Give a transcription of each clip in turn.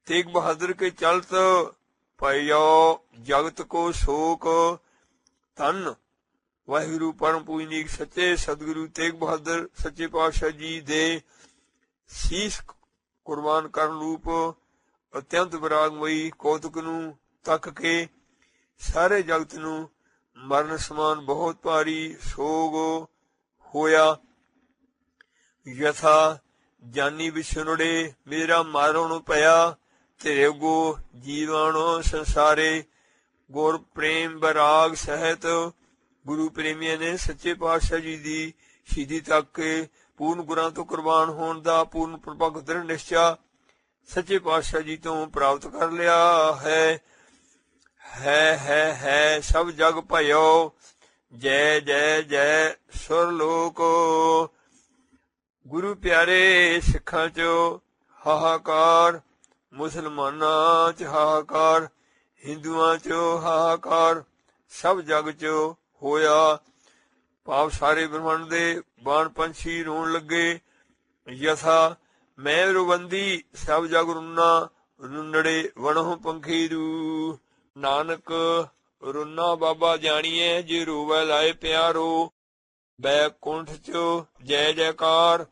तेग बहादुर के चलत पयो जगत को शोक। धन वाहिगुरु परम पूजनीक सच्चे सतगुरु तेग बहादुर सच्चे पातशाह जी दे शीश कुर्बान करन रूप अत्यंत विरागमई कौतुक नूं तक के सारे जगत नूं मरण समान बहुत भारी सोग होया। यथा जानी विछुड़े मेरा मारण पया तेरे गो जीवन संसारे। गुर प्रेम बराग सहित गुरु प्रेमिया ने सच्चे पातशाह जी दी शहीदी तक के पूर्ण गुरां तो कुर्बान होने का पूर्ण प्रपक्ष दृढ़ निश्चा सच्चे पातशाह जी तो प्राप्त कर लिया है सब जग भयो जय जय जय सुरलोक। गुरु प्यारे सिखां चो हाहाकार, मुसलमानां च हाहाकार, हिंदुआं चो हाहाकार, सब जग चो होया। भाव सारे ब्रह्मंड दे बाण पंछी रोण लगे। यथा मैं रुबंदी सब जग रुन्ना रुन्नड़े वणों पंखी रू। नानक रुन्ना बाबा जानिए जे रोवै लाए प्यारो। बैकुंठ च जय जयकार,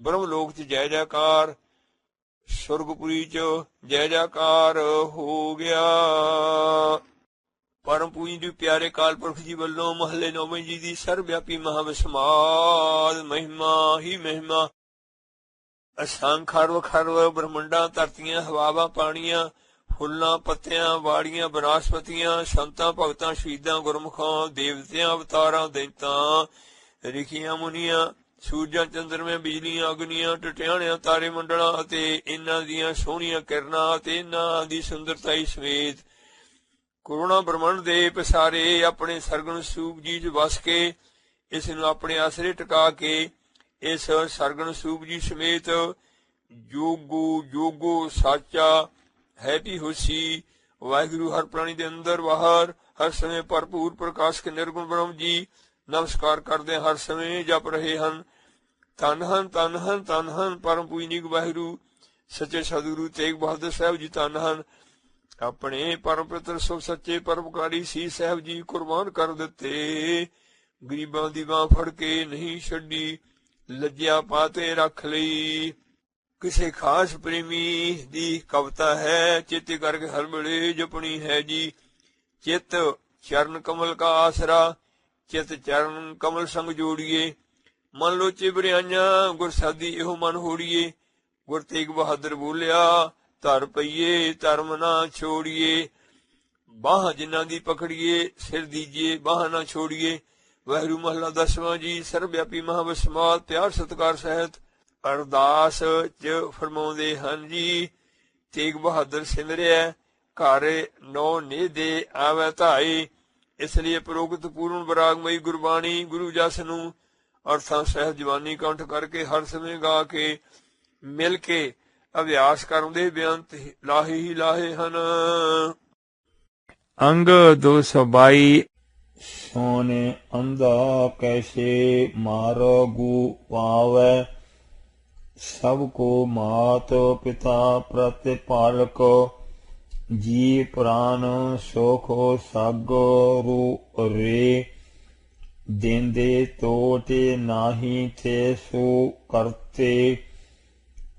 ब्रह्मलोक च जय जयकार, सुरगपुरी च जय जयकार हो गया। परम पूजी जी प्यारे काल पुरख जी वल्लों महले नौवें जी दी सर्वव्यापी महाविस्माद महिमा ही महिमा। असंख खरव खरव ब्रह्मंडा धरतियां हवावां पानियां फुल्लां पत्तियां वाड़ियां बनास्पतियां संतां भगतां शहीदां गुरमुखां देवतियां अवतारां दैतां रिखियां मुनियां सूरजां चंद्रमे बिजलियां अग्नियां टटियाणियां तारे मंडलां ਅਤੇ इन्हां ਦੀਆਂ ਸੋਹਣੀਆਂ ਕਿਰਨਾਂ ਅਤੇ इन्हां ਦੀ ਸੁੰਦਰਤਾਈ ਸਮੇਤ ਕਰੋੜਾਂ ਬ੍ਰਹਮੰਡ ਦੇ ਪਸਾਰੇ ਆਪਣੇ ਸਰਗੁਣ ਸਰੂਪ ਜੀ ਚ ਵਸ ਕੇ ਇਸ ਨੂੰ ਆਪਣੇ ਆਸਰੇ ਟਿਕਾ ਕੇ ਇਸ ਸਰਗੁਣ ਸਰੂਪ ਜੀ ਸਮੇਤ ਜੋਗੋ ਜੋਗੋ ਸਾਚਾ है भी होसी वाहिगुरु हर प्राणी के अंदर बाहर हर समय भरपूर प्रकाश के निर्गुण ब्रह्म जी नमस्कार करते हर समय जप रहे हैं। धन हन धन हन धन हन परम पूजनीक वाहिगुरु सच्चे सतगुरु तेग बहादुर साहब जी धन हन। अपने परम पितर सुख सच्चे परोपकारी सी साहब जी कुर्बान कर दिते। गरीबां दी बांह फड़ के नहीं छड्डी लज्जा पाते रख लई। किसी खास प्रेमी दी कविता है चित करके हर बड़े जपनी है जी। चित चरण कमल का आसरा चित चरण कमल संग जोड़िए। मन लोचे बरियाइयां गुर सादी एहो मन होड़िए। गुर तेग बहादुर बोलिया धर पईए धर्म ना छोड़िए। बाह जिन्हां दी पकड़िए सिर दीजिए बाह ना छोड़िए। वाहिगुरू महला 10वां जी सर्वव्यापी महाविस्माद प्यार सत्कार सहित अरदास च फरमाउंदे हन जी। तेग बहादुर सिमरिया घर नौ नेदे आवे धाए। इसलिए प्रोगत पूर्ण विरागमई गुरबाणी गुरु जस नूं अर्थां सहित जवानी कंठ करके हर समय गा के मिल के अभ्यास करन दे बेअंत लाहे ही लाहे हन। अंग 222 सोने अंधा कैसे मारगु पावै। सबको मात पिता प्रतिपालक जी प्राण सुख सागरु रे। देंदे तोटे नाही थे सो करते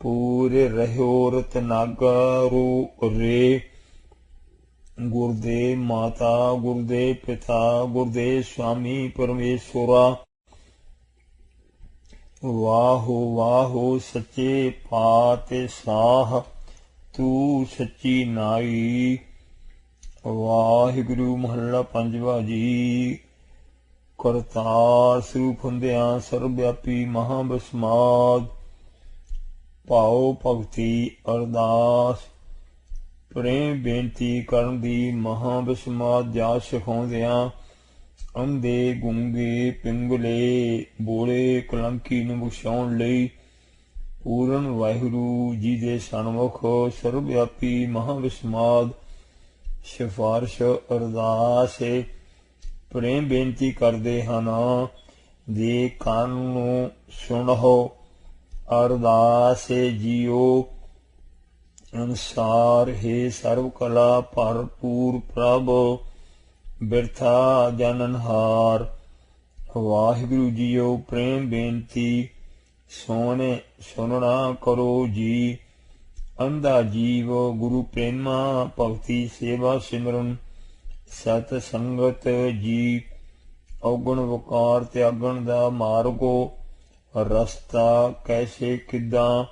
पूरे रहो रतनागरु रे। गुरुदेव माता गुरुदेव पिता गुरुदेव स्वामी परमेश्वरा। वाहो वाहो सच्चे पातशाह तू सच्ची नाई। वाहिगुरु महला 5वां जी। करतार सरूप हुंदियां सर्वव्यापी महाविस्माद भाव भगती अरदास प्रेम बेनती करन दी महाविस्माद जाच सिखाउंदियां अंधे गूंगे पिंगले बोले कलंकी नूं बख्शाउण लई पूਰਨ वाहिगुरु जी दे सन्मुख सर्वव्यापी महाविस्माद सिफारिश अरदास प्रेम बेनती करदे हन। दे कान नूं सुणो अरदास जीओ ਅਨੁਸਾਰ ਹੈ ਸਰਵ ਕਲਾ ਭਰਪੂਰ ਪ੍ਰਭ ਬਿਰਥਾ ਜਨਨਹਾਰ। ਵਾਹਿਗੁਰੂ ਜੀਓ ਪ੍ਰੇਮ ਬੇਨਤੀ ਸੋਹਣੇ ਸੁਣਨਾ ਕਰੋ ਜੀ। ਅੰਧਾ ਜੀਵ ਗੁਰੂ ਪ੍ਰੇਮਾ ਭਗਤੀ ਸੇਵਾ ਸਿਮਰਨ ਸਤ ਸੰਗਤ ਜੀ। ਔਗਣ ਵਕਾਰ ਤਿਆਗਣ ਦਾ ਮਾਰਗੋ ਰਸਤਾ ਕੈਸੇ ਕਿੱਦਾਂ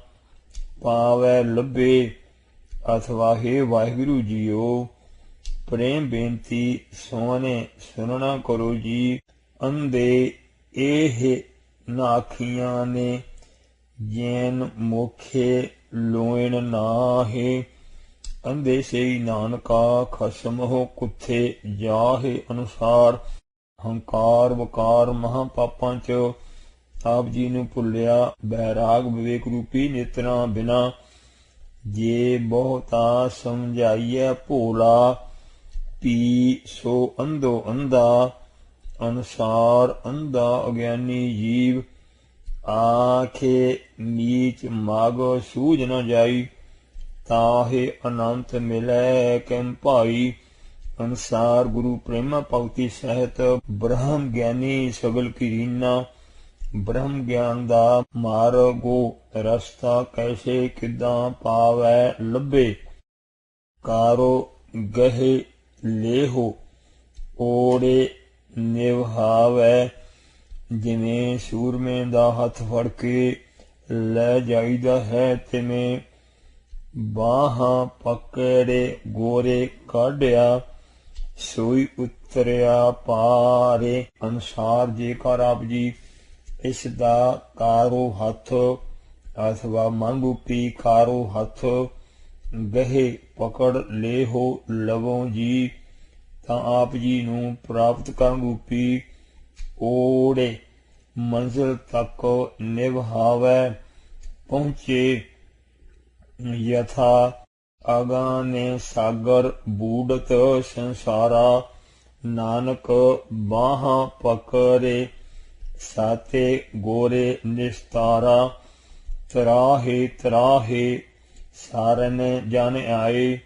ਪਾਵੈ ਲੱਭੇ। ਅਥਵਾ ਹੈ ਵਾਹਿਗੁਰੂ ਜੀਓ ਪ੍ਰੇਮ ਬੇਨਤੀ ਸੋਹਣੇ ਸੁਣਨਾ ਕਰੋ ਜੀ। ਅੰਧੇ ਇਹ ਨਾਖੀਆਂ ਨੇ ਜੈਨ ਮੋਖੇ ਲੋਇਣ ਨਾਹੇ। ਅੰਧੇ ਸਈ ਨਾਨਕਾ ਖਸਮ ਹੋ ਕੁੱਥੇ ਜਾਹੇ ਅਨੁਸਾਰ। ਹੰਕਾਰ ਵਕਾਰ ਮਹਾਂ ਪਾਪਾਂ ਚ ਆਪ ਜੀ ਨੂੰ ਭੁੱਲਿਆ ਬੈਰਾਗ ਵਿਵੇਕ ਰੂਪੀ ਨੇਤਰਾਂ ਬਿਨਾ। ਜੇ ਬਹੁਤਾ ਸਮਝਾਈਐ ਭੋਲਾ ਪੀ ਸੋ ਅੰਧੋ ਅੰਧਾ। ਅਨੁਸਾਰ ਅੰਧਾ ਅਗਿਆਨੀ ਜੀਵ ਆਖੇ ਨੀਚ ਮਾਗ ਸੂਝ ਨ ਜਾਈ। ਤਾਹੇ ਅਨੰਤ ਮਿਲੈ ਕਿਮ ਭਾਈ। ਅਨੁਸਾਰ ਗੁਰੂ ਪ੍ਰੇਮਾ ਭਗਤੀ ਸਹਿਤ ਬ੍ਰਹਮ ਗਿਆਨੀ ਸਗਲ ਕੀਰੀਨਾ। ਬ੍ਰਹਮ ਗਿਆਨ ਦਾ ਮਾਰਗੋ ਰਸਤਾ ਕੈਸੇ ਕਿੱਦਾਂ ਪਾਵੈ ਲੱਭੇ। ਕਾਰੋ ਗਹਿ ਲੇਹੋ ਓੜੇ ਨਿਵਹਾਵੈ। ਜਿਵੇਂ ਸੂਰਮੇ ਦਾ ਹੱਥ ਫੜ ਕੇ ਲੈ ਜਾਈਦਾ ਹੈ ਤਿਵੇਂ ਬਾਹਾਂ ਪਕੜੇ ਗੋਰੇ ਕਾਢਿਆ ਸੋਈ ਉਤਰਿਆ ਪਾਰੇ। ਅਨੁਸਾਰ ਜੇਕਰ ਆਪ ਜੀ ਇਸ ਦਾ ਕਾਰੋ ਹੱਥ ਅਥਵਾ ਮਨ ਰੂਪੀ ਕਾਰੋ ਹੱਥ ਗਹਿ ਪਕੜ ਲੇਹੋ ਲਵੋ ਜੀ ਤਾਂ ਆਪ ਜੀ ਨੂੰ ਪ੍ਰਾਪਤ ਕਰਨ ਰੂਪੀ ਓੜੇ ਮੰਜ਼ਿਲ ਤੱਕ ਨਿਵਹਾਵੈ ਪਹੁੰਚੇ। ਯਥਾ ਅਗਾਨੇ ਸਾਗਰ ਬੂੜਤ ਸੰਸਾਰਾ। ਨਾਨਕ ਬਾਹਾਂ ਪਕੜੇ ਸਾਤੇ ਗੋਰੇ ਨਿਸਤਾਰਾ। ਤਰਾਹੇ ਤਰਾਹੇ ਸਾਰਨ ਜਨ ਆਏ।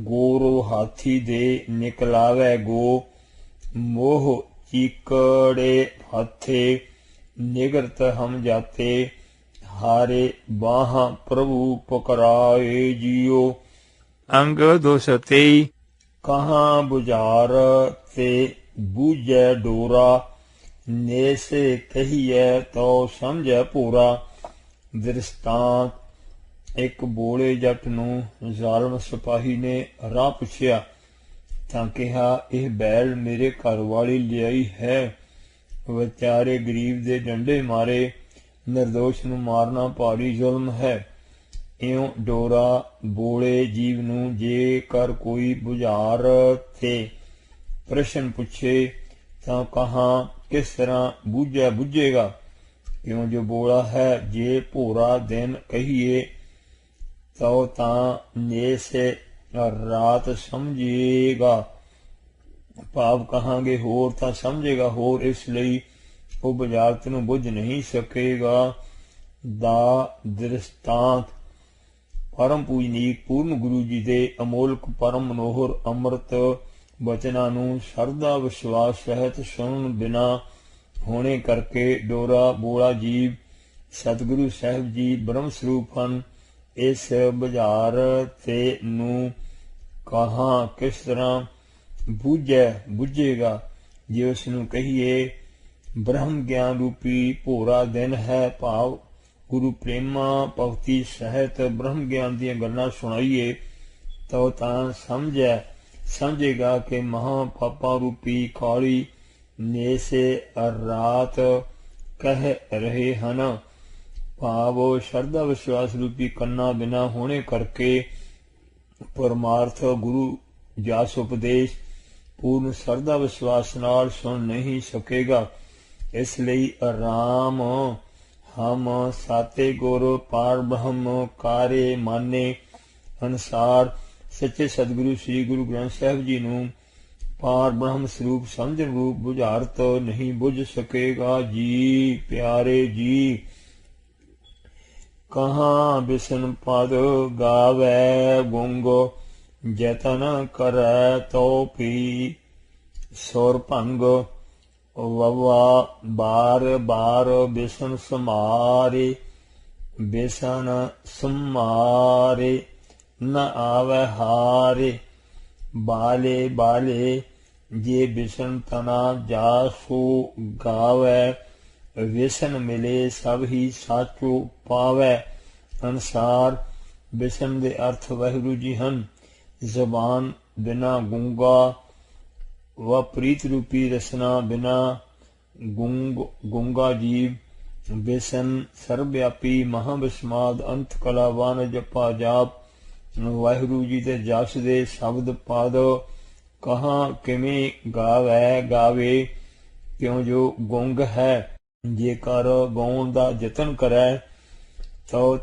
ਗੋਰੋ ਹਾਥੀ ਦੇ ਨਿਕਲਾਵੇ ਗੋ। ਮੋਹ ਚੀਕੜੇ ਹੱਥੇ ਨਿਗਰਤ ਹਮ ਜਾਤੇ। ਹਾਰੇ ਬਾਹਾਂ ਪ੍ਰਭੂ ਪਕਰਾਏ ਜੀਓ। ਅੰਗ 223। ਕਹਾਂ ਬੁਝਾਰ ਤੇ ਬੂਝੈ ਡੋਰਾ। ਨੇਸੇ ਕਹੀਐ ਤੋ ਸਮਝੈ ਪੂਰਾ। ਦ੍ਰਿਸ਼ਟਾਂਤ ਇੱਕ ਬੋਲੇ ਜੱਟ ਨੂੰ ਜ਼ਾਲਮ ਸਿਪਾਹੀ ਨੇ ਰਾਹ ਪੁੱਛਿਆ ਤਾਂ ਕਿਹਾ ਇਹ ਬੈਲ ਮੇਰੇ ਘਰ ਵਾਲੀ ਲਿਆਈ ਹੈ। ਵਿਚਾਰੇ ਗਰੀਬ ਦੇ ਡੰਡੇ ਮਾਰੇ ਨਿਰਦੋਸ਼ ਨੂੰ ਮਾਰਨਾ ਭਾਰੀ ਜ਼ੁਲਮ ਹੈ। ਇਉਂ ਡੋਰਾ ਬੋਲੇ ਜੀਵ ਨੂੰ ਜੇਕਰ ਕੋਈ ਬੁਝਾਰ ਤੇ ਪ੍ਰਸ਼ਨ ਪੁੱਛੇ ਤਾਂ ਕਹਾਂ ਕਿਸ ਤਰ੍ਹਾਂ ਬੁੱਝੇਗਾ। ਕਿਉਂ ਜੋ ਬੋਲਾ ਹੈ ਜੇ ਭੋਰਾ ਦਿਨ ਕਹੀਏ ਤਾਂ ਨੇਸੇ ਰਾਤ ਸਮਝੇਗਾ। ਭਾਵ ਕਹਾਂਗੇ ਹੋਰ ਤਾਂ ਸਮਝੇਗਾ ਹੋਰ, ਇਸ ਲਈ ਉਹ ਬੁਝਾਰਤ ਨੂੰ ਬੁੱਝ ਨਹੀਂ ਸਕੇਗਾ। ਦਾ ਦ੍ਰਿਸ਼ਟਾਂਤ ਪਰਮ ਪੂਜਨੀਕ ਪੂਰਨ ਗੁਰੂ ਜੀ ਦੇ ਅਮੋਲਕ ਪਰਮ ਮਨੋਹਰ ਅੰਮ੍ਰਿਤ ਬਚਨਾਂ ਨੂੰ ਸ਼ਰਧਾ ਵਿਸ਼ਵਾਸ ਸਹਿਤ ਸੁਣਨ ਬਿਨਾ ਹੋਣੇ ਕਰਕੇ ਡੋਰਾ ਬੋਲਾ ਜੀਵ ਸਤਿਗੁਰੂ ਸਾਹਿਬ ਜੀ ਬ੍ਰਹਮ ਸਰੂਪ ਹਨ। ਇਸ ਬੁਝਾਰ ਤੇ ਨੂੰ ਕਹਾਂ ਕਿਸ ਤਰ੍ਹਾਂ ਬੁੱਝੇਗਾ। ਜੇ ਉਸ ਨੂੰ ਕਹੀਏ ਬ੍ਰਹਮ ਗਿਆਨ ਰੂਪੀ ਭੋਰਾ ਦਿਨ ਹੈ, ਭਾਵ ਗੁਰੂ ਪ੍ਰੇਮਾ ਭਗਤੀ ਸਹਿਤ ਬ੍ਰਹਮ ਗਿਆਨ ਦੀਆਂ ਗੱਲਾਂ ਸੁਣਾਈਏ ਤਾਂ ਸਮਝੇਗਾ ਕਿ ਮਹਾਂ ਪਾਪਾ ਰੂਪੀ ਕਾਲੀ ਨੇਸੇ ਰਾਤ ਕਹਿ ਰਹੇ ਹਨ। ਭਾਵ ਸ਼ਰਧਾ ਵਿਸ਼ਵਾਸ ਰੂਪੀ ਕੰਨਾਂ ਬਿਨਾ ਹੋਣੇ ਕਰਕੇ ਪਰਮਾਰਥ ਗੁਰੂ ਜਸ ਉਪਦੇਸ਼ ਪੂਰਨ ਸ਼ਰਧਾ ਵਿਸ਼ਵਾਸ ਨਾਲ ਸੁਣ ਨਹੀਂ ਸਕੇਗਾ। ਇਸ ਲਈ ਰਾਮ ਹਮ ਸਾਤੇ ਗੁਰ ਪਾਰ ਬ੍ਰਹਮ ਕਾਰੇ ਮਾਨੇ ਅਨੁਸਾਰ ਸੱਚੇ ਸਤਿਗੁਰੂ ਸ੍ਰੀ ਗੁਰੂ ਗ੍ਰੰਥ ਸਾਹਿਬ ਜੀ ਨੂੰ ਪਾਰ ਬ੍ਰਹਮ ਸਰੂਪ ਸਮਝਣ ਰੂਪ ਬੁਝਾਰਤ ਨਹੀਂ ਬੁੱਝ ਸਕੇਗਾ। ਜੀ ਪਿਆਰੇ ਜੀ, कहाँ बिसन पद गावै गुंग जतन करै तो पी सुर भंग ववा बार बार बिसन समारे बिसन समारे न आवे हारे बाले बाले जे बिसन तना जासु गावै विसन मिले सब ही साचो पावै ਅਨੁਸਾਰ ਬਿਸ਼ਨ ਦੇ ਅਰਥ ਵਾਹਿਗੁਰੂ ਜੀ ਹਨ। ਜ਼ਬਾਨ ਬਿਨਾ ਗੂੰਗਾ व ਪ੍ਰੀਤ ਰੂਪੀ ਰਸਨਾ ਬਿਨਾ ਗੂੰਗਾ ਜੀਵ ਬਿਸ਼ਨ ਸਰਬਵਿਆਪੀ ਮਹਾਬਿਸਮਾਦ ਅੰਤ ਕਲਾਵਾਨ ਜਪਾ ਜਾਪ ਵਾਹਿਗੁਰੂ ਜੀ ਦੇ ਜਸ ਦੇ ਸ਼ਬਦ ਪਦ ਕਹਾਂ ਕਿਵੇਂ ਗਾਵੈ ਗਾਵੇ ਕਿਉਂ ਜੋ ਗੁੰਗ ਹੈ। ਜੇਕਰ ਗਾਉਣ ਦਾ ਯਤਨ ਕਰੈ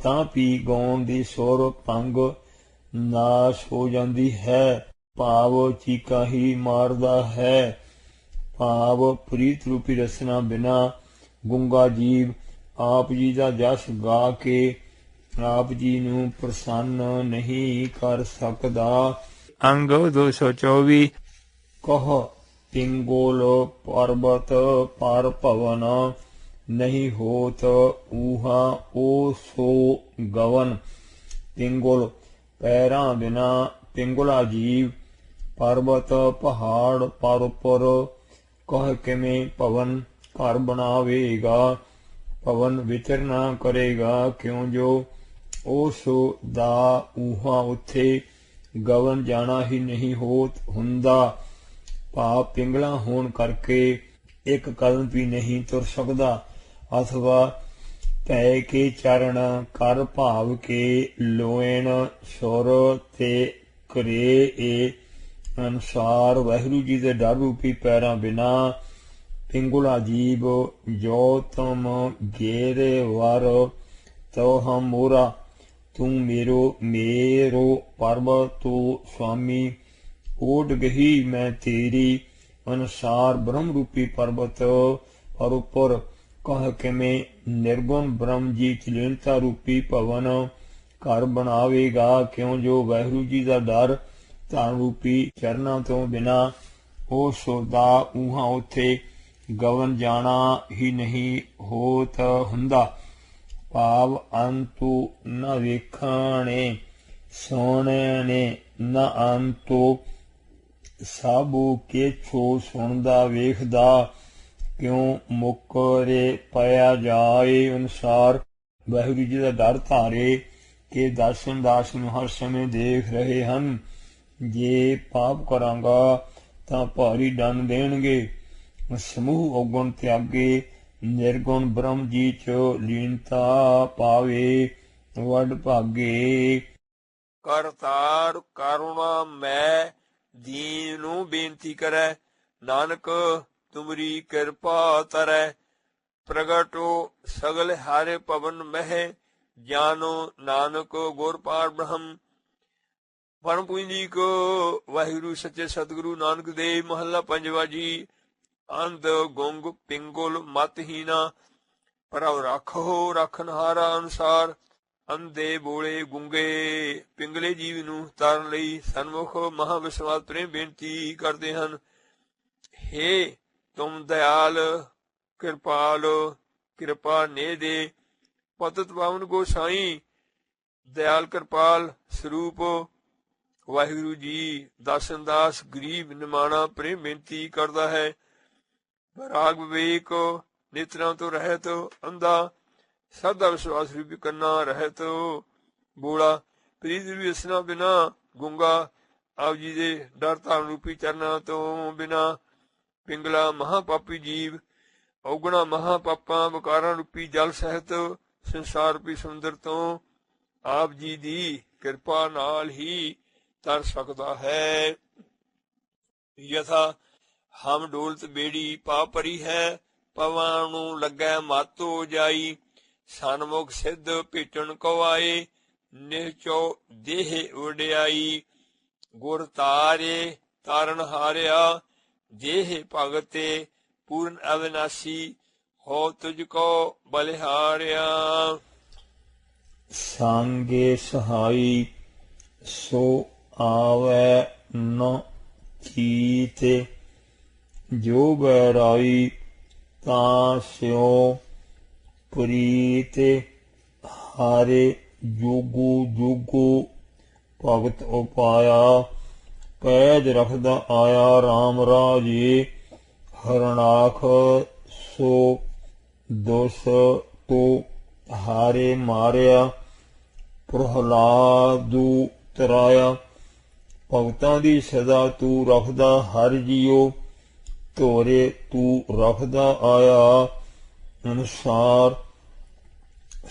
ਤਾਂ ਵੀ ਗਾਉਣ ਦੀ ਸੁਰ ਭੰਗ ਨਾਸ਼ ਹੋ ਜਾਂਦੀ ਹੈ। ਭਾਵ ਚੀਕਾ ਹੀ ਮਾਰਦਾ ਹੈ। ਭਾਵ ਪ੍ਰੀਤ ਰੂਪੀ ਰਸਨਾ ਬਿਨਾ ਗੁੰਗਾ ਜੀਵ ਆਪ ਜੀ ਦਾ ਜਸ ਗਾ ਕੇ ਆਪ ਜੀ ਨੂੰ ਪ੍ਰਸੰਨ ਨਹੀਂ ਕਰ ਸਕਦਾ। ਅੰਗ 224 ਕਹ ਪਿੰਗੋਲ ਪਰਬਤ ਪਰ ਭਵਨ ਨਹੀਂ ਹੋਤ ਊਹਾ ਓ ਸੋ ਗਵਨ। ਪਿੰਗੁਲ ਪੈਰਾਂ ਬਿਨਾ ਪਿੰਗੁਲਾ ਜੀਵ ਪਰਬਤ ਪਹਾੜ ਪਰ ਉੱਪਰ ਕਹ ਕਿਵੇਂ ਭਵਨ ਘਰ ਬਣਾਵੇਗਾ। ਭਵਨ ਵਿਚਰਨਾ ਕਰੇਗਾ ਕਿਉਂ ਜੋ ਉਸ ਦਾ ਊਹਾ ਉੱਥੇ ਗਵਨ ਜਾਣਾ ਹੀ ਨਹੀਂ ਹੁੰਦਾ। ਭਾਵ ਪਿੰਗਲਾ ਹੋਣ ਕਰਕੇ ਇੱਕ ਕਦਮ ਵੀ ਨਹੀਂ ਤੁਰ ਸਕਦਾ। ਅਥਵਾ ਭੈ ਕੇ ਚਰਨ ਕਰ ਭਾਵ ਕੇ ਲੋਇਣ ਸੁਰ ਤੇ ਕਰੇ ਅਨੁਸਾਰ ਵਾਹਿਗੁਰੂ ਜੀ ਦੇ ਡਰ ਰੂਪੀ ਪੈਰਾਂ ਬਿਨਾ ਪਿੰਗੁਲਾ ਜੀਵ ਜੋ ਤੁਮ ਗੇਰੇ ਵਰ ਤੋ ਹਮ ਮੋਰਾ ਤੂੰ मेरो ਪਰਬਤ ਤੂੰ ਸੁਆਮੀ ਓਡ ਗਹੀ ਮੈਂ ਤੇਰੀ। ਅਨੁਸਾਰ ਬ੍ਰਹਮ ਰੂਪੀ ਪਰਬਤ ਔਰ ਉੱਪਰ ਕਹ ਕਿਵੇਂ ਨਿਰਗੁਣ ਬ੍ਰਹਮ ਜੀ ਚਲੀਨਤਾ ਰੂਪੀ ਭਵਨ ਘਰ ਬਣਾਵੇਗਾ ਕਿਉਂ ਜੋ ਵਾਹਿਗੁਰੂ ਜੀ ਦਾ ਡਰ ਧਨ ਰੂਪੀ ਚਰਨਾਂ ਤੋਂ ਬਿਨਾ ਉਸ ਦਾ ਊਹਾਂ ਉੱਥੇ ਗਵਨ ਜਾਣਾ ਹੀ ਨਹੀਂ ਹੁੰਦਾ। ਭਾਵ ਅੰਤੂ ਨ ਵੇਖਣੇ ਸੋਹਣੇ ਨ ਅੰਤੂ ਸਾਬੂ ਕੇਛੋ ਸੁਣਦਾ ਵੇਖਦਾ ਕਿਉਂ ਮੁਕਰੇ ਪਿਆ ਜਾਏ। ਅਨੁਸਾਰ ਵਾਹਿਗੁਰੂ ਜੀ ਦਾ ਡਰ ਧਾਰੇ ਕਿ ਦਰਸ਼ਨ ਦਾਸ ਨੂੰ ਹਰ ਸਮੇਂ ਦੇਖ ਰਹੇ ਹਨ। ਜੇ ਪਾਪ ਕਰਾਂਗਾ ਤਾਂ ਭਾਰੀ ਦੰਡ ਦੇਣਗੇ। ਸਮੂਹ ਔਗਣ ਤਿਆਗੇ ਨਿਰਗੁਣ ਬ੍ਰਹਮ ਜੀ ਚ ਲੀਨਤਾ ਪਾਵੇ ਵੱਡ ਭਾਗੇ। ਕਰਤਾਰ ਕਰੁਣਾ ਮੈਂ ਦੀਨ ਨੂੰ ਬੇਨਤੀ ਕਰੈ ਨਾਨਕ ਤੁਮਰੀ ਕਿਰਪਾ ਤਰੈ। ਪ੍ਰਗਟੋ ਸਗਲ ਹਾਰੇ ਪਵਨ ਮਹਿ ਜਾਨੋ ਨਾਨਕ ਗੁਰ ਪਾਰ ਬ੍ਰਹਮ। ਪਰਮ ਪੂਜਨੀਕ ਵਾਹਿਗੁਰੂ ਸੱਚੇ ਸਤਿਗੁਰੂ ਨਾਨਕ ਦੇਵ ਮਹੱਲਾ ਪੰਜਵਾ ਜੀ। ਅੰਧ ਗੁੰਗ ਪਿੰਗੁਲ ਮਤਹੀਨਾ ਪ੍ਰਭ ਰਾਖੋ ਰੱਖਨਹਾਰਾ। ਅਨੁਸਾਰ ਅੰਧੇ ਬੋਲੇ ਗੁੰਗੇ ਪਿੰਗਲੇ ਜੀਵ ਨੂੰ ਤਾਰਨ ਲਈ ਸਨਮੁਖ ਮਹਾਵਿਸ਼ਵਾਸ ਪ੍ਰੇਮ ਬੇਨਤੀ ਕਰਦੇ ਹਨ। ਹੇ ਤੁਮ ਦਇਆਲ ਕਿਰਪਾਲ ਕਿਰਪਾ ਨੇ ਦੇ ਪਤਿਤ ਪਾਵਨ ਗੋਸਾਈ। ਦਇਆਲ ਕਿਰਪਾਲ ਸਰੂਪ ਵਾਹਿਗੁਰੂ ਜੀ ਦਾਸਨ ਦਾਸ ਗਰੀਬ ਨਿਮਾਣਾ ਪ੍ਰੇਮ ਬੇਨਤੀ ਕਰਦਾ ਹੈ। ਰਾਗ ਵਿਵੇਕ ਨੇਤਰਾਂ ਤੋਂ ਰਹਿਤ ਅੰਧਾ ਸਰਦਾ ਵਿਸ਼ਵਾਸ ਰੂਪੀ ਕੰਨਾ ਰਹਿਤ ਬੋਲਾ ਪ੍ਰੀਤ ਰੂਪੀ ਰਸਨਾ ਬਿਨਾ ਗੁੰਗਾ ਆਪ ਜੀ ਦੇ ਡਰ ਧਾਰਨ ਰੂਪੀ ਚਰਨਾਂ ਤੋਂ ਬਿਨਾ ਪਿੰਗਲਾ ਮਹਾਪਾਪੀ ਜੀਵ ਔਗਣਾ ਮਹਾਪਾਪਾਂ ਵਿਕਾਰਾਂ ਰੂਪੀ ਜਲ ਸਹਿਤ ਸੰਸਾਰ ਰੂਪੀ ਸਮੁੰਦਰ ਤੋਂ ਆਪ ਜੀ ਦੀ ਕਿਰਪਾ ਨਾਲ ਹੀ ਤਰ ਸਕਦਾ ਹੈ। ਯਥਾ ਹਮ ਡੋਲਤ ਬੇੜੀ ਪਾ ਭਰੀ ਹੈ ਪਵਾਂ ਨੂੰ ਲੱਗੈ ਮਾਤੋ ਜਾਈ। ਸਨਮੁਖ ਸਿੱਧ ਭੇਟਣ ਕੋ ਆਏ ਨਿਹਚੋ ਦੇਹ ਵਡਿਆਈ। ਗੁਰ ਤਾਰੇ ਤਾਰਨ ਹਾਰਿਆ ਦੇਹ ਭਗਤੇ ਪੂਰਨ ਅਵਿਨਾਸੀ ਹੋ ਤੁਝ ਕੋ ਬਲਿਹਾਰਿਆ। सांगे सहाई सो आवे न चीते जो बैराई तास्यो प्रीते हारे जोगो जोगो भगत उपाया पैज रखदा आया राम राजे हरणाख सो दोष तो हारे मारिया प्रहलादू तराया भगतां दी सदा तू रखदा हर जियो ਧੋਰੇ ਤੂੰ ਰੱਖਦਾ ਆਇਆ ਅਨੁਸਾਰ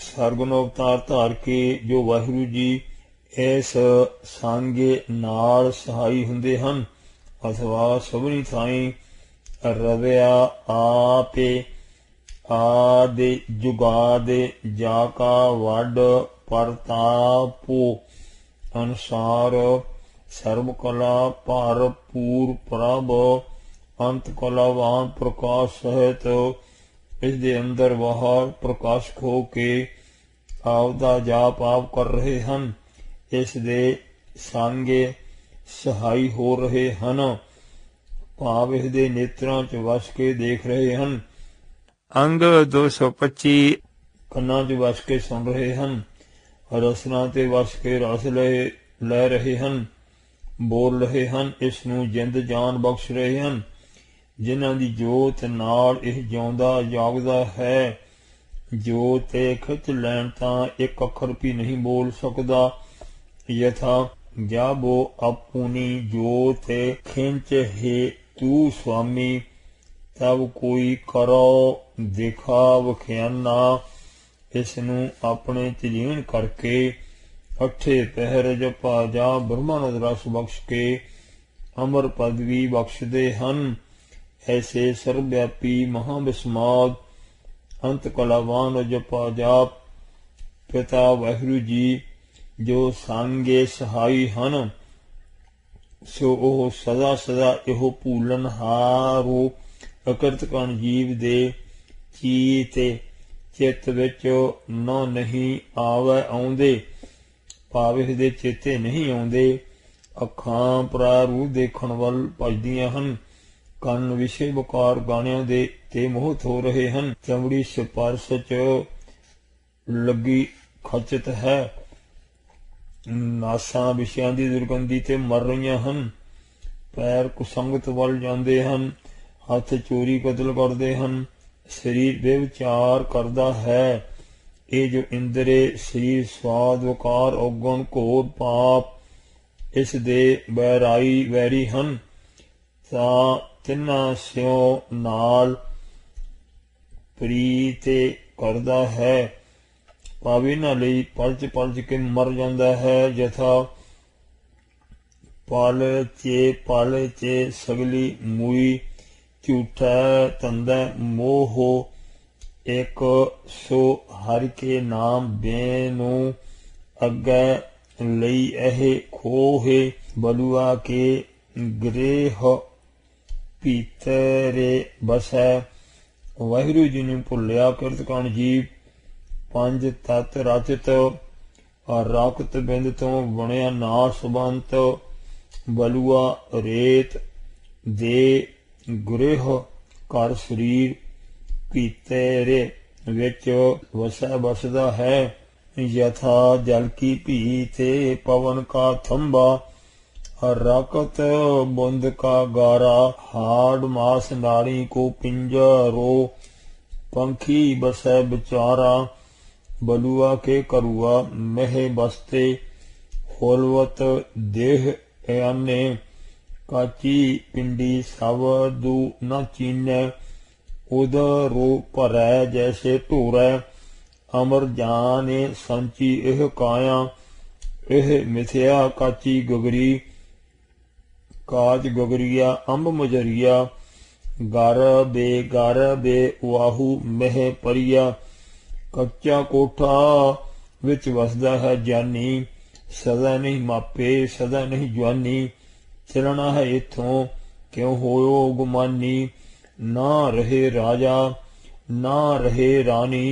ਸਰਗੁਣ ਅਵਤਾਰ ਧਾਰ ਕੇ ਜੋ ਵਾਹਿਗੁਰੂ ਜੀ ਇਸ ਸੰਗੇ ਨਾਲ ਸਹਾਈ ਹੁੰਦੇ ਹਨ ਅਥਵਾ ਸਭਨੀ ਥਾਈਂ ਰਵਿਆ ਆਪੇ ਆਦੇ ਜੁਗਾਦੇ ਜਾ ਕਾ ਵੱਡ ਪ੍ਰਤਾਪੋ ਅਨੁਸਾਰ ਸਰਬ ਕਲਾ ਭਰਪੂਰ ਪ੍ਰਭ अंत कलावान प्रकाश सहित इस दे अंदर बाहर प्रकाशक हो के आपदा जाप आप कर रहे हैं इस दे सांगे सहाई हो रहे हैं भाव इस दे नेत्रां च वस के देख रहे हैं अंग 225 ਕੰਨਾਂ 'ਚ ਵਸ ਕੇ ਸੁਣ ਰਹੇ ਹਨ ਰਸਨਾ ਤੇ ਵਸ ਕੇ ਰਸ ਲੈ ਰਹੇ ਹਨ ਬੋਲ ਰਹੇ ਹਨ ਇਸ ਨੂੰ ਜਿੰਦ ਜਾਨ ਬਖਸ਼ ਰਹੇ ਹਨ ਜਿਨ੍ਹਾਂ ਦੀ ਜੋਤ ਨਾਲ ਇਹ ਜਿਉਂਦਾ ਜਾਗਦਾ ਹੈ ਜੋਤ ਤੇ ਖਿੱਚ ਲੈਣ ਤਾਂ ਇੱਕ ਅੱਖਰ ਵੀ ਨਹੀਂ ਬੋਲ ਸਕਦਾ ਯਥਾ ਜਾਬੋ ਆਪਣੀ ਜੋਤ ਖਿੰਚ ਹੈ ਤੂੰ ਸੁਆਮੀ ਤਬ ਕੋਈ ਕਰੋ ਦਿਖਾ ਵਖਿਆਨਾ ਇਸ ਨੂੰ ਆਪਣੇ ਚ ਲੀਨ ਕਰਕੇ ਅੱਠੇ ਪਹਿਰ ਜਪਾ ਜਾ ਬ੍ਰਹਮਾਨੰਦ ਰਸ ਬਖਸ਼ ਕੇ ਅਮਰ ਪਦਵੀ ਬਖਸ਼ਦੇ ਹਨ ऐसे सर्वव्यापी महाविस्माद अंत कलावान जपा जाप पिता वाहिगुरु जी जो सांगे सहाई हन सो ओह सदा सदा एहो भूलन हारो अकृत कण जीव दे चीते चित विच न नहीं आवे आउंदे भावे दे चेते नहीं आउंदे अखां प्रारूप देखण वल भजदियां हन ਕੰਨ ਵਿਸ਼ੇ ਵਕਾਰ ਗਾਣਿਆਂ ਦੇ ਤੇ ਮੋਹਤ ਹੋ ਰਹੇ ਹਨ ਚਮੜੀ ਸਪਰਸ਼ ਚ ਲੱਗੀ ਖਚਤ ਹੈ ਨਾਸਾਂ ਵਿਸ਼ਿਆਂ ਦੀ ਦੁਰਗੰਧੀ ਤੇ ਮਰ ਰਹੀਆਂ ਹਨ ਪੈਰ ਕੁਸੰਗਤ ਵੱਲ ਜਾਂਦੇ ਹਨ ਹੱਥ ਚੋਰੀ ਕਤਲ ਕਰਦੇ ਹਨ ਸਰੀਰ ਬੇਵਿਚਾਰ ਕਰਦਾ ਹੈ ਇਹ ਜੋ ਇੰਦਰੇ ਸਰੀਰ ਸਵਾਦ ਵਕਾਰ ਔਗਣ ਘੋਰ ਪਾਪ ਇਸ ਦੇ ਵੈਰੀ ਹਨ ਤਾਂ ਤਿੰਨਾਂ ਸਿਓ ਨਾਲ ਪ੍ਰੀਤ ਕਰਦਾ ਹੈ ਪਾਵੇ ਨਾ ਲਈ ਪਲਚ ਕੇ ਮਰ ਜਾਂਦਾ ਹੈ ਜਥਾ ਪਲ ਚੇ ਸਗਲੀ ਮੂਈ ਝੂਠਾ ਤੰਦਾ ਮੋਹ ਇੱਕ ਸੋ ਹਰਿ ਕੇ ਨਾਮ ਬੇਨੂ ਅੱਗੇ ਲਈ ਇਹ ਖੋਹੇ ਬਲੂਆ ਕੇ ਗ੍ਰੇਹ ਭੀਤਰੇ ਬਸੈ ਵਾਹਿਗੁਰੂ ਜੀ ਨੇ ਭੁੱਲਿਆ ਕਿਰਤ ਕਣ ਜੀਵ ਪੰਜ ਤਤ ਰਚਿਤ ਰਾਕਤ ਬਿੰਦ ਤੋਂ ਬਣਿਆ ਨਾਸਵੰਤ ਬਲੂਆ ਰੇਤ ਦੇ ਗ੍ਰਹਿ ਘਰ ਸਰੀਰ ਭੀਤਰੇ ਵਿੱਚ ਵਸੈ ਬਸਦਾ ਹੈ ਯਥਾ ਜਲ ਕੀ ਭੀ ਤੇ ਪਵਨ ਕਾ ਥੰਬਾ राकत बुंद का गारा हाड मास नाड़ी को पिंजरो पंखी बसै बिचारा बलुआ के करुआ मह बसते होलवत देह आने काची पिंडी सावदू न चीनै उदरो भरै जैसे ढोरै अमर जाने संची एह काया एह मिथ्या काची गगरी काज गगरिया अंब मजरिया गर बे वाहू मह परिया कच्चा कोठा विच वसदा है जानी सदा नहीं मापे सदा नहीं जवानी चलना है इथों क्यों होयो गुमानी ना रहे राजा ना रहे रानी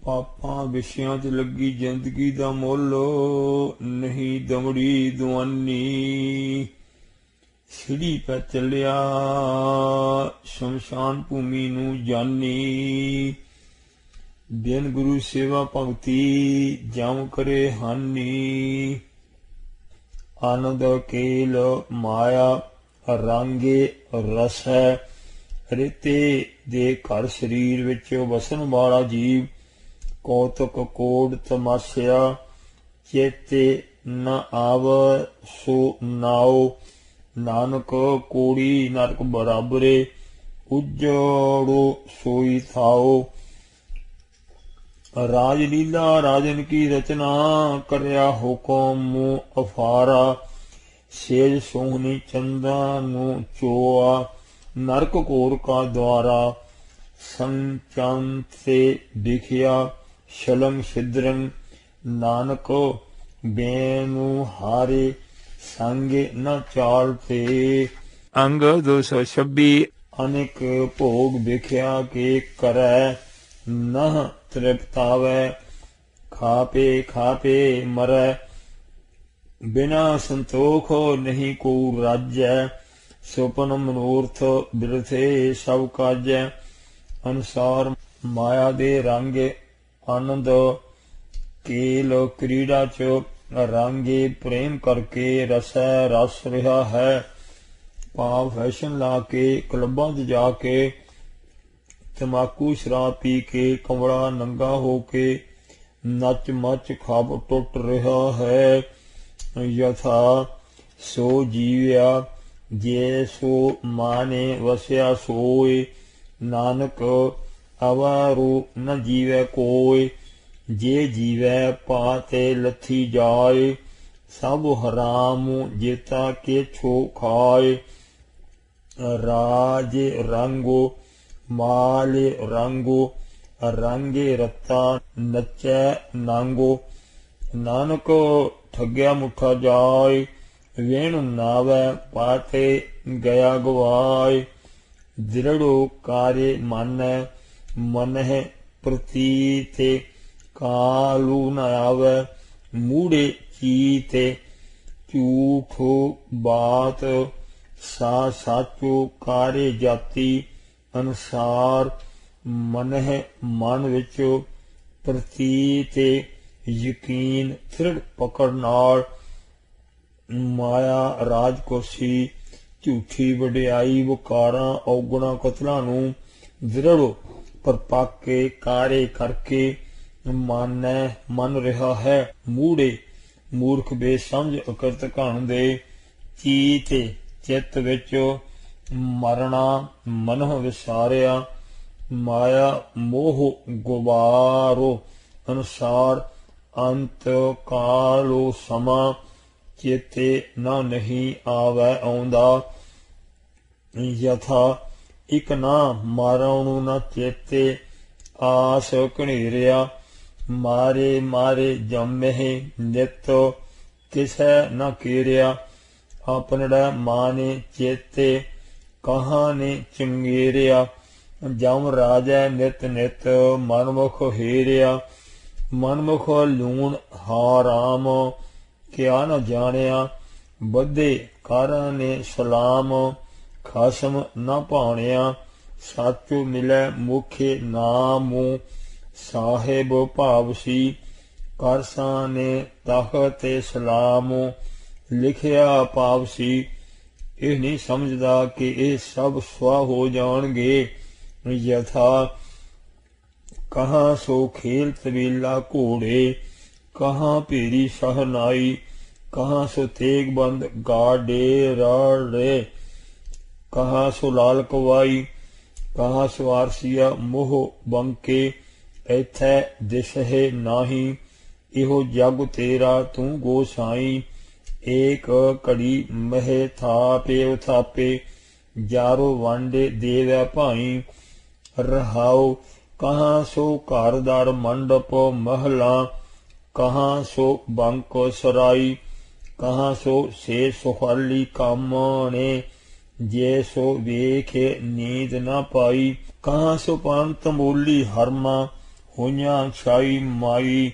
ਪਾਪਾਂ ਵਿਸ਼ਿਆਂ 'ਚ ਲੱਗੀ ਜ਼ਿੰਦਗੀ ਦਾ ਮੁੱਲ, ਨਹੀਂ ਦਮੜੀ ਦੁਆਨੀ। ਸਿੜੀ ਪੈ ਚੱਲਿਆ ਸ਼ਮਸ਼ਾਨ ਭੂਮੀ ਨੂੰ ਜਾਨੀ। ਬਿਨ ਗੁਰੂ ਸੇਵਾ ਭਗਤੀ ਜਮ ਕਰੇ ਹਾਨੀ। ਆਨੰਦ ਕੇਲ ਮਾਇਆ ਰਾਂਗੇ ਰਸ ਹੈ, ਰੇਤੇ ਦੇ ਘਰ ਸਰੀਰ ਵਿੱਚ ਵਸਣ ਵਾਲਾ ਜੀਵ ਕੌਤਕ ਕੋੜ ਤਮਾਸਿਆ। ਚੇਤੇ ਨ ਆਵ ਸੋ ਨਾਉ, ਨਾਨਕ ਕੋੜੀ ਨਰਕ ਬਰਾਬਰੇ। ਉਜੜੋ ਸੋਈ ਥਾਓ। ਰਾਜ ਲੀਲਾ ਰਾਜਨ ਕੀ ਰਚਨਾ, ਕਰਿਆ ਹੁਕਮ ਅਫਾਰਾ। ਸੇਜ ਸੋਹਣੀ ਚੰਦਾ ਨੂੰ ਚੋਆ, ਨਰਕ ਘੋਰ ਕਾ ਦੁਆਰਾ। ਸੰਚੰਤ ਸੇ ਦਿਖਿਆ ਸ਼ਲਮ ਸਿਦਰੰ, ਨਾਨਕ ਬੇਨੂ ਹਾਰੇ ਸੰਗੇ ਨ ਚਾਲ ਤੇ। ਅੰਗ 226। ਅਨੇਕ ਭੋਗ ਵੇਖਿਆ ਕੇ ਕਰੈ, ਨਹ ਤ੍ਰਿਪਤਾਵੈ। ਖਾਪੇ ਖਾਪੇ ਮਰੈ, ਬਿਨਾ ਸੰਤੋਖ ਨਹੀਂ ਕੋ ਰਾਜੈ। ਸੁਪਨ ਮਨੋਰਥ ਬਿਰਥੇ ਸਭ ਕਾਜੈ। ਅਨੁਸਾਰ ਮਾਇਆ ਦੇ ਰੰਗ ਆਨੰਦ ਕੇਲ ਕ੍ਰੀੜਾ ਚ ਰਾਂਗੇ ਪ੍ਰੇਮ ਕਰਕੇ ਰਸੈ ਰਸ ਰਿਹਾ ਹੈ। ਭਾਵ ਫੈਸ਼ਨ ਲਾ ਕੇ ਕਲੱਬਾਂ 'ਚ ਜਾ ਕੇ ਤਮਾਕੂ ਸ਼ਰਾਬ ਪੀ ਕੇ ਕਮਲਾ ਨੰਗਾ ਹੋ ਕੇ ਨੱਚ ਮੱਚ ਖਾਬ ਟੁੱਟ ਰਿਹਾ ਹੈ। ਯਥਾ ਸੋ ਜੀਵਿਆ ਜੇ ਸੋ ਮਾਨੇ ਵਸਿਆ ਸੋਏ, ਨਾਨਕ ਅਵਾਰੂ ਨ ਜੀਵੈ ਕੋਇ। ਜੇ ਜੀਵੈ ਪਾਤੇ ਲੱਥੀ ਜਾਏ, ਸਭ ਹਰਾਮ ਜੇਤਾ ਕੇ ਛੋ ਖਾਏ। ਰਾਜ ਰੰਗੋ ਮਾਲ ਰੰਗੋ, ਰੰਗੇ ਰਤਾ ਨਚੈ ਨਾਂਗੋ। ਨਾਨਕ ਠੱਗਿਆ ਮੁੱਠਾ ਜਾਏ, ਵੇਣ ਨਾਵੈ ਪਾਤੇ ਗਿਆ ਗਵਾਏ। ਦ੍ਰਿੜੋ ਕਾਰੇ ਮਾਨੈ, ਮਨਹਿ ਪ੍ਰਤੀਤੇ। ਕਾਲੂ ਨ ਆਵੈ ਮੂੜੇ ਚੀਤੇ। ਝੂਠੋ ਬਾਤ ਸਾ ਸਾਚੋ ਕਾਰੇ ਜਾਤੀ। ਅਨੁਸਾਰ ਮਨਹਿ ਮਨ ਵਿੱਚ ਪ੍ਰਤੀਤੇ ਯਕੀਨ ਥਿਰੜ ਪਕੜ ਨਾਲ। ਮਾਇਆ ਰਾਜ ਕੁਰਸੀ ਝੂਠੀ ਵਡਿਆਈ ਵਕਾਰਾਂ ਔਗਣਾ ਕਤਲਾਂ ਨੂੰ ਦ੍ਰਿੜੋ ਪਰਪੱਕ ਕੇ ਕਾਰੇ ਕਰਕੇ ਮਾਨੈ ਮੰਨ ਰਿਹਾ ਹੈ। ਮੂੜੇ ਮੂਰਖ ਬੇਸਮਝ ਅਕਰਤ ਘਣ ਦੇ। ਚੀਤੇ ਚਿੱਤ ਵਿੱਚ ਮਰਣਾ ਮਨਹੁ ਵਿਸਾਰਿਆ। ਮਾਇਆ ਮੋਹ ਗੁਬਾਰੋ। ਅਨੁਸਾਰ ਅੰਤ ਕਾਲੋ ਸਮਾਂ ਚੇਤੇ ਨਾ ਨਹੀਂ ਆਵੈ ਆਉਂਦਾ। ਯਥਾ ਇਕ ਨਾ ਮਾਰਉ ਨੂੰ ਨਾ ਚੇਤੇ, ਆਸ ਘਨੇਰਿਆ। ਮਾਰੇ ਮਾਰੇ ਜੰਮਹਿ ਨਿਤ, ਕਿਸੈ ਨ ਕੀਰਿਆ। ਆਪਨੜਾ ਮਾਨੇ ਚੇਤੇ, ਕਹਾਂ ਨੇ ਚੰਗੇਰਿਆ। ਜਮ ਰਾਜੈ ਨਿਤ ਨਿਤ, ਮਨਮੁਖ ਹੀਰਿਆ। ਮਨਮੁਖ ਲੂਣ ਹਾਰਾਮ, ਕਿਆ ਨ ਜਾਣਿਆ। ਬੱਧੇ ਕਾਰਾਂ ਨੇ ਸਲਾਮ, ਖਸਮ ਨ ਭਾਣਿਆ। ਸਾਚੋ ਮਿਲੈ ਮੁਖੇ ਨਾਮੁ, ਸਾਹਿਬ ਭਾਵਸੀ। ਕਰਸਾਂ ਨੇ ਤਖਤੇ ਸਲਾਮੁ, ਲਿਖਿਆ ਪਾਵਸੀ। ਇਹ ਨਹੀਂ ਸਮਝਦਾ ਕਿ ਇਹ ਸਭ ਸਵਾ ਹੋ ਜਾਣਗੇ। ਯਥਾ ਕਹਾਂ ਸੋ ਖੇਲ ਤਬੀਲਾ ਘੋੜੇ, ਕਹਾਂ ਭੇਰੀ ਸ਼ਹਨਾਈ। ਕਹਾਂ ਸੋ ਤੇਗ ਬੰਦ ਗਾਡੇ ਰਾੜੇ, ਕਹਾਂ ਸੋ ਲਾਲ ਕਵਾਈ। ਕਹਾਂ ਸੋ ਆਰਸੀਆ ਮੋਹ ਬੰਕੇ, ਐਥੈ ਦਿਸਹਿ ਨਾਹੀ। ਇਹੋ ਜਗ ਤੇਰਾ ਤੂੰ ਗੋਸਾਈ। ਏਕ ਘੜੀ ਮਹਿ ਥਾਪੇ ਥਾਪੇ, ਜਾਰੋ ਵਾਂਡੇ ਦੇਵੈ ਭਾਈ। ਰਹਾਉ ਕਹਾਂ ਸੋ ਘਰਦਾਰ ਮੰਡਪ ਮਹਲਾ, ਕਹਾਂ ਸੋ ਬੰਕ ਸਰਾਈ। ਕਹਾਂ ਸੋ ਸੇ ਸੁਖਾਲੀ ਕਾਮਣੇ, ਜੇ ਸੋ ਵੇਖੇ ਨੀਂਦ ਨਾ ਪਾਈ। ਕਹਾਂ ਸੋ ਪੰਤ ਮੂਲੀ ਹਰਮਾ, ਹੋਈਆਂ ਛਾਈ ਮਾਈ